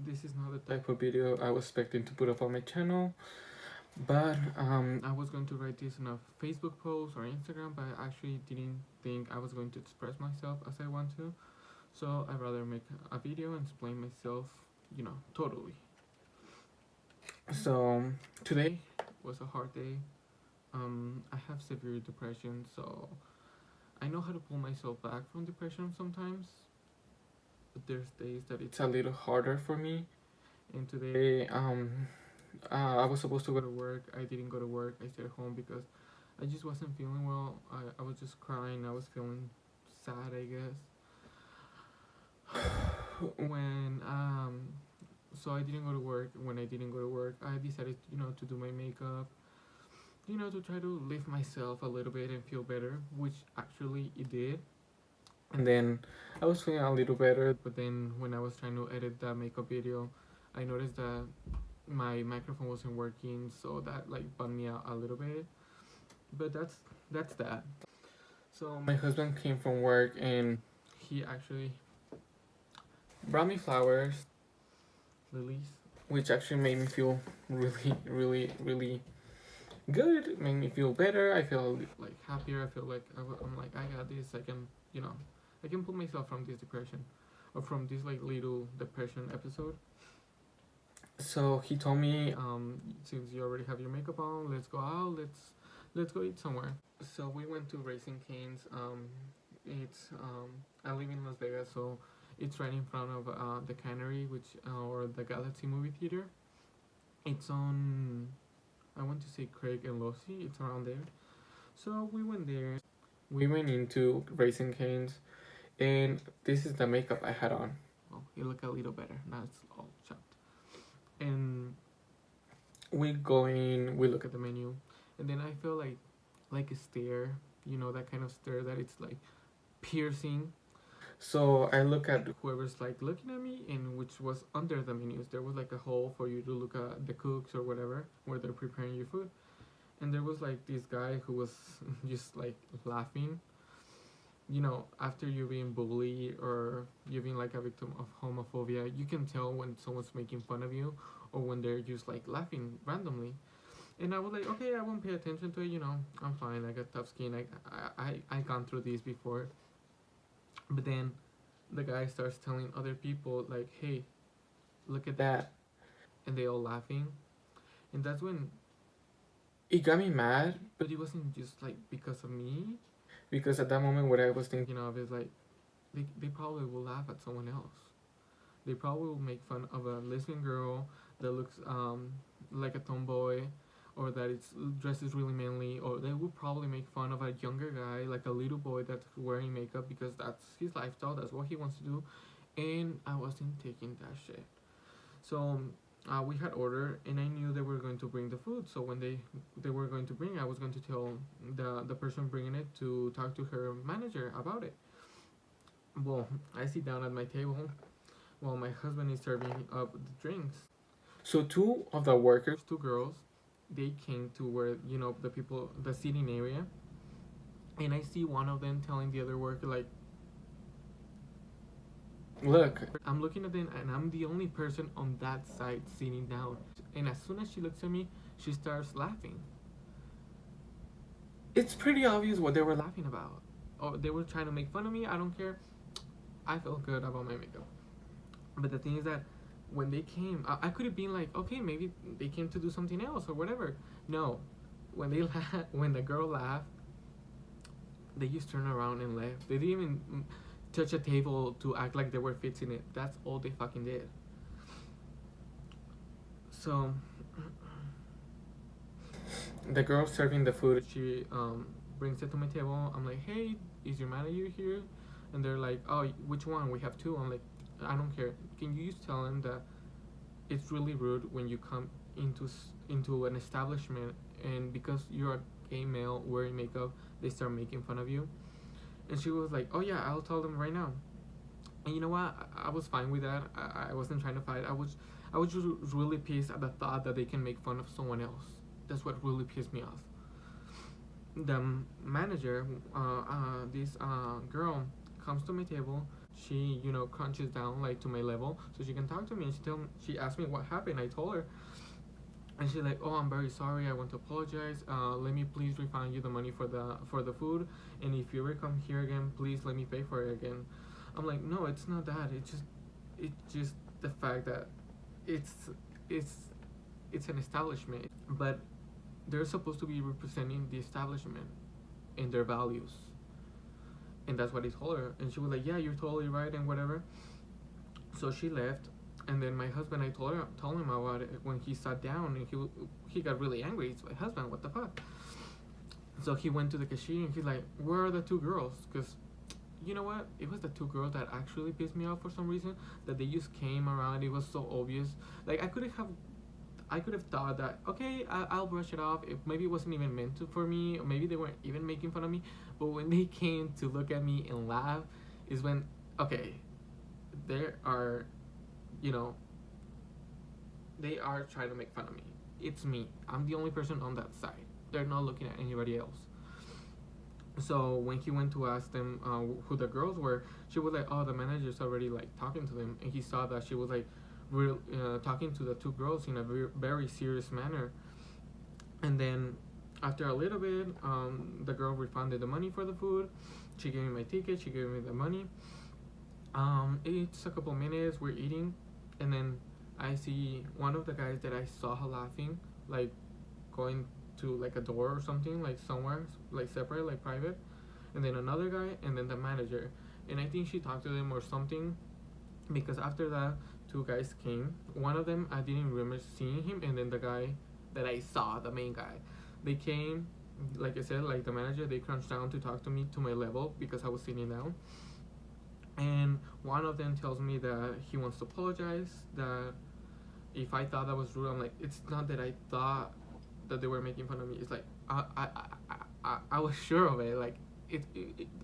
this is not the type of video I was expecting to put up on my channel, but I was going to write this in a Facebook post or Instagram, but I actually didn't think I was going to express myself as I want to, so I'd rather make a video and explain myself, totally. So today was a hard day. I have severe depression, so I know how to pull myself back from depression sometimes, but there's days that it's a little harder for me. And today, I was supposed to go to work. I didn't go to work. I stayed home because I just wasn't feeling well. I was just crying. I was feeling sad, I guess. When so I didn't go to work. When I didn't go to work, I decided, to do my makeup, to try to lift myself a little bit and feel better, which actually it did. And then I was feeling a little better, but then when I was trying to edit that makeup video, I noticed that my microphone wasn't working, so that like bummed me out a little bit. But that's that. So my husband came from work and he actually brought me flowers, lilies, which actually made me feel really, really, really good. It made me feel better. I feel like happier. I feel like I'm like, I got this. I can pull myself from this depression, or from this like little depression episode. So he told me, since you already have your makeup on, let's go out. Let's go eat somewhere. So we went to Raisin Cane's. It's I live in Las Vegas, so it's right in front of the Cannery, which or the Galaxy movie theater. It's on, I want to say Craig and Lossie. It's around there. So we went there. We went into Raisin Cane's, and this is the makeup I had on. Well, it looked a little better. Now it's all chopped. And we go in. We look at the menu, and then I feel like a stare. That kind of stare that it's like piercing. So I look at whoever's like looking at me, and which was under the menus. There was like a hole for you to look at the cooks or whatever, where they're preparing your food. And there was like this guy who was just like laughing. After you're being bullied or you're being like a victim of homophobia, you can tell when someone's making fun of you or when they're just like laughing randomly. And I was like, okay, I won't pay attention to it. I'm fine. I got tough skin. I gone through this before. But then the guy starts telling other people like, hey, look at that, and they all laughing. And that's when it got me mad, but it wasn't just like because of me, because at that moment what I was thinking of is like, they probably will laugh at someone else. They probably will make fun of a lesbian girl that looks like a tomboy, or that it's dresses really manly, or they would probably make fun of a younger guy, like a little boy that's wearing makeup because that's his lifestyle, that's what he wants to do. And I wasn't taking that shit. So we had ordered, and I knew they were going to bring the food. So when they were going to bring, I was going to tell the person bringing it to talk to her manager about it. Well, I sit down at my table while my husband is serving up the drinks. So two of the workers, two girls, they came to where the seating area, and I see one of them telling the other worker like, look, I'm looking at them and I'm the only person on that side sitting down. And as soon as she looks at me, she starts laughing. It's pretty obvious what they were laughing about. Oh, they were trying to make fun of me. I don't care. I felt good about my makeup. But the thing is that when they came, I could have been like, okay, maybe they came to do something else or whatever. No, when they when the girl laughed, they just turned around and left. They didn't even touch a table to act like they were fixing it. That's all they fucking did. So the girl serving the food, she brings it to my table. I'm like, hey, is your manager here? And they're like, oh, which one? We have two. I'm like, I don't care. Can you just tell them that it's really rude when you come into an establishment, and because you're a gay male wearing makeup, they start making fun of you. And she was like, oh yeah, I'll tell them right now. And you know what? I was fine with that. I wasn't trying to fight. I was just really pissed at the thought that they can make fun of someone else. That's what really pissed me off. The manager, this girl, comes to my table. she crunches down like to my level so she can talk to me, and she asked me what happened. I told her, and she's like, "Oh, I'm very sorry. I want to apologize. Let me please refund you the money for the food, and if you ever come here again, please let me pay for it again." I'm like, "No, it's not that. It's just the fact that it's it's it's an establishment, but they're supposed to be representing the establishment and their values." And that's what I told her, and she was like, "Yeah, you're totally right," and whatever. So she left, and then my husband, I told him about it when he sat down, and he got really angry. He's my husband, what the fuck? So he went to the cashier, and he's like, "Where are the two girls?" Because you know what? It was the two girls that actually pissed me off for some reason. That they just came around. It was so obvious. Like I could have thought that okay, I'll brush it off. If maybe it wasn't even meant to for me, or maybe they weren't even making fun of me. But when they came to look at me and laugh, is when okay, there are, you know, they are trying to make fun of me. It's me. I'm the only person on that side. They're not looking at anybody else. So when he went to ask them who the girls were, she was like, "Oh, the manager's already like talking to them," and he saw that she was like, real talking to the two girls in a very serious manner. And then after a little bit, the girl refunded the money for the food. She gave me my ticket. She gave me the money. It's a couple minutes. We're eating, and then I see one of the guys that I saw her laughing, like going to like a door or something, like somewhere, like separate, like private, and then another guy, and then the manager. And I think she talked to them or something, because after that, two guys came. One of them I didn't remember seeing him, and then the guy that I saw, the main guy, they came. Like I said, like the manager, they crunched down to talk to me to my level because I was sitting down. And one of them tells me that he wants to apologize. That if I thought that was rude, I'm like, it's not that I thought that they were making fun of me. It's like I was sure of it. Like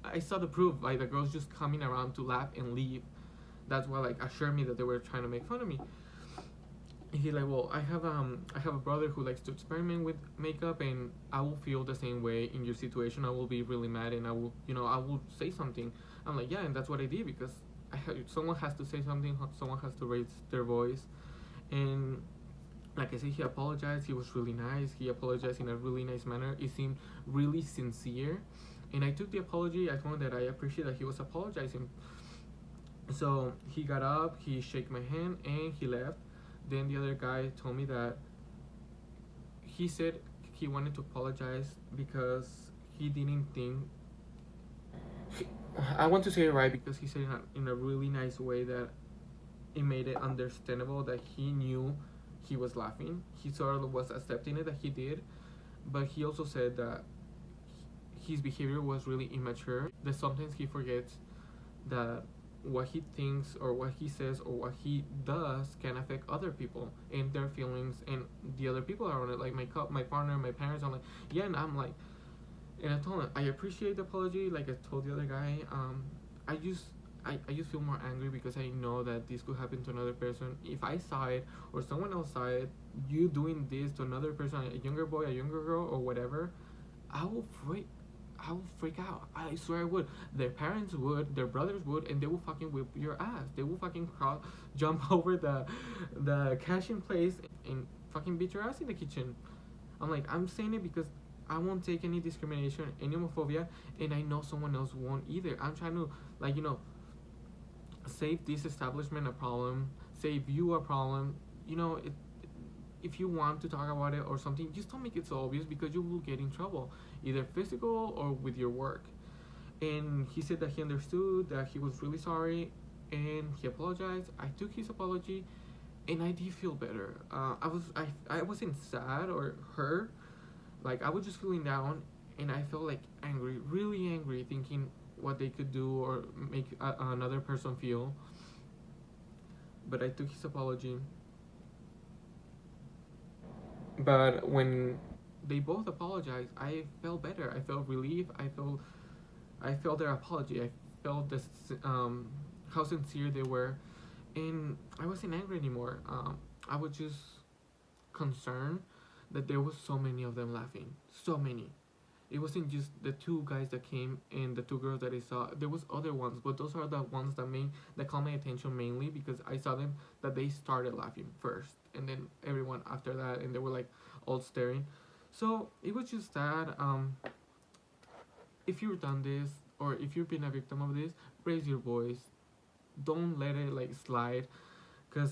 I saw the proof. Like the girls just coming around to laugh and leave. That's what like assured me that they were trying to make fun of me. And he's like, "Well, I have a brother who likes to experiment with makeup, and I will feel the same way in your situation. I will be really mad, and I will I will say something." I'm like, "Yeah," and that's what I did because someone has to say something. Someone has to raise their voice, and like I said, he apologized. He was really nice. He apologized in a really nice manner. It seemed really sincere, and I took the apology. I told him that I appreciate that he was apologizing. So he got up, he shook my hand, and he left. Then the other guy told me that he said he wanted to apologize because he didn't think. I want to say it right because he said it in a really nice way that it made it understandable that he knew he was laughing. He sort of was accepting it that he did, but he also said that his behavior was really immature. That sometimes he forgets that what he thinks or what he says or what he does can affect other people and their feelings and the other people around it, like my partner, my parents. I'm like, yeah, and I'm like, and I told him I appreciate the apology. Like I told the other guy, I just feel more angry because I know that this could happen to another person. If I saw it or someone else saw it, you doing this to another person, a younger boy, a younger girl, or whatever, I will freak. I will freak out. I swear I would. Their parents would, their brothers would, and they will fucking whip your ass. They will fucking jump over the cash in place and fucking beat your ass in the kitchen. I'm like, I'm saying it because I won't take any discrimination, any homophobia, and I know someone else won't either. I'm trying to save this establishment a problem, save you a problem. If you want to talk about it or something, just don't make it so obvious because you will get in trouble, either physical or with your work. And he said that he understood, that he was really sorry, and he apologized. I took his apology, and I did feel better. I wasn't sad or hurt. Like I was just feeling down, and I felt like angry, really angry, thinking what they could do or make another person feel. But I took his apology. But when they both apologized, I felt better. I felt relief. I felt their apology. I felt this how sincere they were, and I wasn't angry anymore. I was just concerned that there was so many of them laughing, so many, It wasn't just the two guys that came and the two girls that I saw. There was other ones, but those are the ones that caught my attention mainly because I saw them that they started laughing first, and then everyone after that, and they were like all staring. So it was just that. If you've done this or if you've been a victim of this, raise your voice. Don't let it like slide, because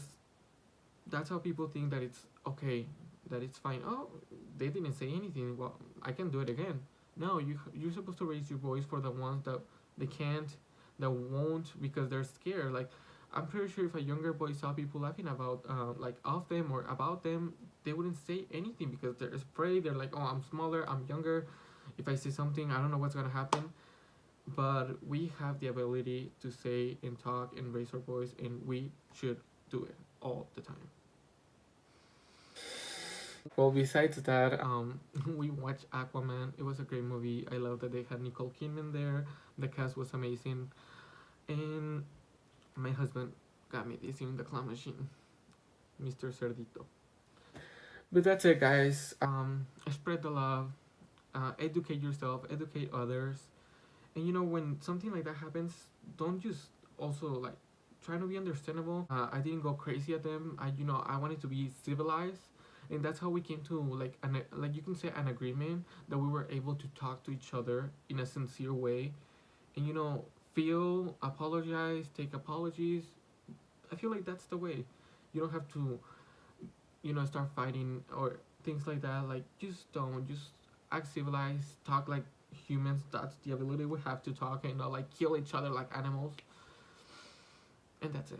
that's how people think that it's okay, that it's fine. Oh, they didn't say anything. Well, I can do it again. No, you're supposed to raise your voice for the ones that they can't, that won't because they're scared. Like, I'm pretty sure if a younger boy saw people laughing about like of them or about them, they wouldn't say anything because they're afraid. They're like, oh, I'm smaller, I'm younger. If I say something, I don't know what's gonna happen. But we have the ability to say and talk and raise our voice, and we should do it all the time. Well, besides that, we watched Aquaman. It was a great movie. I love that they had Nicole Kidman there. The cast was amazing, and my husband got me this in the clown machine, Mr. Cerdito. But that's it, guys. Spread the love. Educate yourself. Educate others. And when something like that happens, don't just also like try to be understandable. I didn't go crazy at them. I wanted to be civilized, and that's how we came to like you can say an agreement that we were able to talk to each other in a sincere way, and feel, apologize, take apologies. I feel like that's the way. You don't have to start fighting or things like that. Like, just act civilized, talk like humans. That's the ability we have to talk and not like kill each other like animals. And that's it.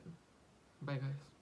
Bye, guys.